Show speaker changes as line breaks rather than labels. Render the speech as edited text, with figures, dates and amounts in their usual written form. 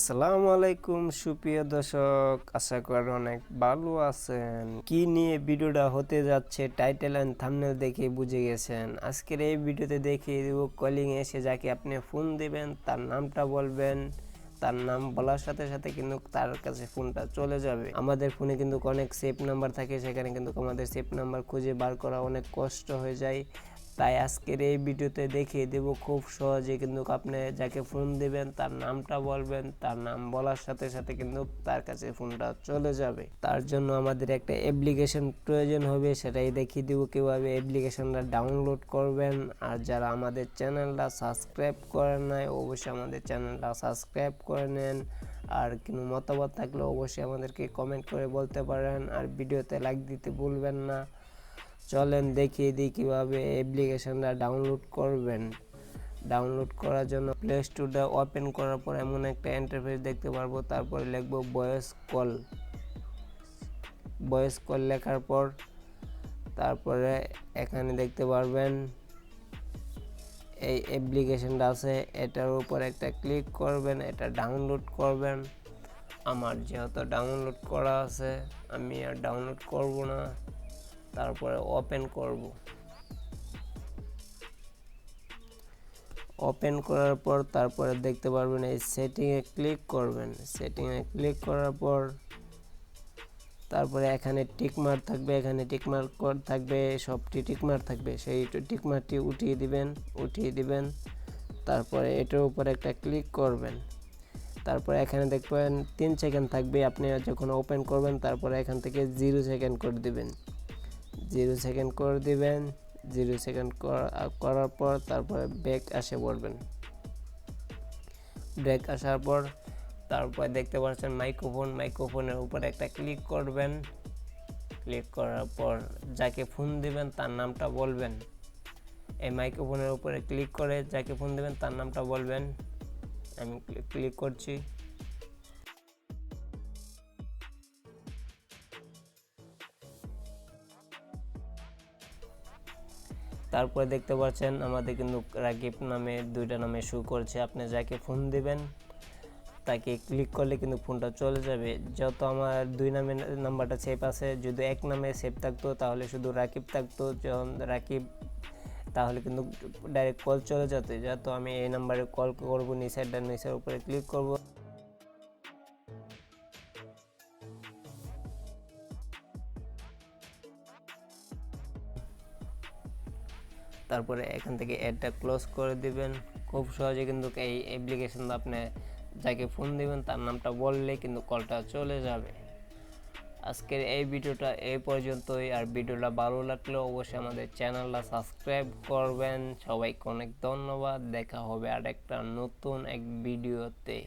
আসসালামু আলাইকুম সুপ্রিয় দর্শক, আশা করি অনেক ভালো আছেন। কি নিয়ে ভিডিওটা হতে যাচ্ছে টাইটেল এন্ড থাম্বনেল দেখে বুঝে গেছেন। আজকের এই ভিডিওতে দেখিয়ে দেব কলিং এসে যাকে আপনি ফোন দিবেন তার নামটা বলবেন, তার নাম বলার সাথে সাথে কিন্তু তার কাছে ফোনটা চলে যাবে। আমাদের ফোনে কিন্তু অনেক সেভ নাম্বার থাকে, সেখানে কিন্তু আমাদের সেভ নাম্বার খুঁজে বার করা অনেক কষ্ট হয়ে যায়। তাই আজকের এই ভিডিওতে দেখিয়ে দেব খুব সহজে কিন্তু আপনি যাকে ফোন দিবেন তার নামটা বলবেন, তার নাম বলার সাথে সাথে কিন্তু তার কাছে ফোনটা চলে যাবে। তার জন্য আমাদের একটা অ্যাপ্লিকেশন প্রয়োজন হবে, সেটাই দেখিয়ে দেব কিভাবে অ্যাপ্লিকেশনটা ডাউনলোড করবেন। আর যারা আমাদের চ্যানেলটা সাবস্ক্রাইব করেন নাই অবশ্যই আমাদের চ্যানেলটা সাবস্ক্রাইব করে নেন। আর কোনো মতামত থাকলে অবশ্যই আমাদেরকে কমেন্ট করে বলতে পারেন, আর ভিডিওতে লাইক দিতে ভুলবেন না। চলেন দেখিয়ে দিই কীভাবে অ্যাপ্লিকেশনটা ডাউনলোড করবেন। ডাউনলোড করার জন্য প্লে স্টোরটা ওপেন করার পর এমন একটা ইন্টারফেস দেখতে পারবো, তারপরে লিখবো ভয়েস কল। ভয়েস কল লেখার পর তারপরে এখানে দেখতে পারবেন এই অ্যাপ্লিকেশনটা আছে, এটার উপর একটা ক্লিক করবেন, এটা ডাউনলোড করবেন। আমার যেহেতু ডাউনলোড করা আছে আমি আর ডাউনলোড করব না, তারপরে ওপেন করব। ওপেন করার পর তারপরে দেখতে পারবেন এই সেটিংয়ে ক্লিক করবেন। সেটিংয়ে ক্লিক করার পর তারপরে এখানে টিকমার্ক থাকবে, এখানে টিকমার্ক কোড থাকবে, সবটি টিকমার্ক থাকবে, সেই টিকমার্কটি উঠিয়ে দিবেন। তারপরে এটার উপর একটা ক্লিক করবেন। তারপরে এখানে দেখবেন 3 সেকেন্ড থাকবে, আপনি যখন ওপেন করবেন তারপরে এখান থেকে 0 সেকেন্ড করে দিবেন। 0 সেকেন্ড করে দিবেন। 0 সেকেন্ড করার পর তারপরে ব্যাক আসে পড়বেন। ব্যাক আসার পর তারপর দেখতে পাচ্ছেন মাইক্রোফোনের উপর একটা ক্লিক করবেন। ক্লিক করার পর যাকে ফোন দিবেন তার নামটা বলবেন। এই মাইক্রোফোনের উপরে ক্লিক করে যাকে ফোন দিবেন তার নামটা বলবেন। আমি ক্লিক করছি। তারপরে দেখতে পাচ্ছেন আমাদের কিন্তু রাকিব নামে 2টা নামে শো করছে। আপনি যাকে ফোন দিবেন তাকে ক্লিক করলে কিন্তু ফোনটা চলে যাবে। যত আমার 2 নামের নাম্বারটা সেভ আছে, যদি 1 নামে সেভ থাকতো তাহলে শুধু রাকিব থাকতো। যখন রাকিব তাহলে কিন্তু ডাইরেক্ট কল চলে যেত। যেহেতু আমি এই নাম্বারে কল করবো, নিচের উপরে ক্লিক করব। তারপরে এখান থেকে অ্যাডটা ক্লোজ করে দিবেন। খুব সহজে কিন্তু এই অ্যাপ্লিকেশনটা আপনি যাকে ফোন দিবেন তার নামটা বললে কিন্তু কলটা চলে যাবে। আজকের এই ভিডিওটা এই পর্যন্তই। আর ভিডিওটা ভালো লাগলে অবশ্যই আমাদের চ্যানেলটা সাবস্ক্রাইব করবেন। সবাইকে অনেক ধন্যবাদ। দেখা হবে আরেকটা নতুন এক ভিডিওতে।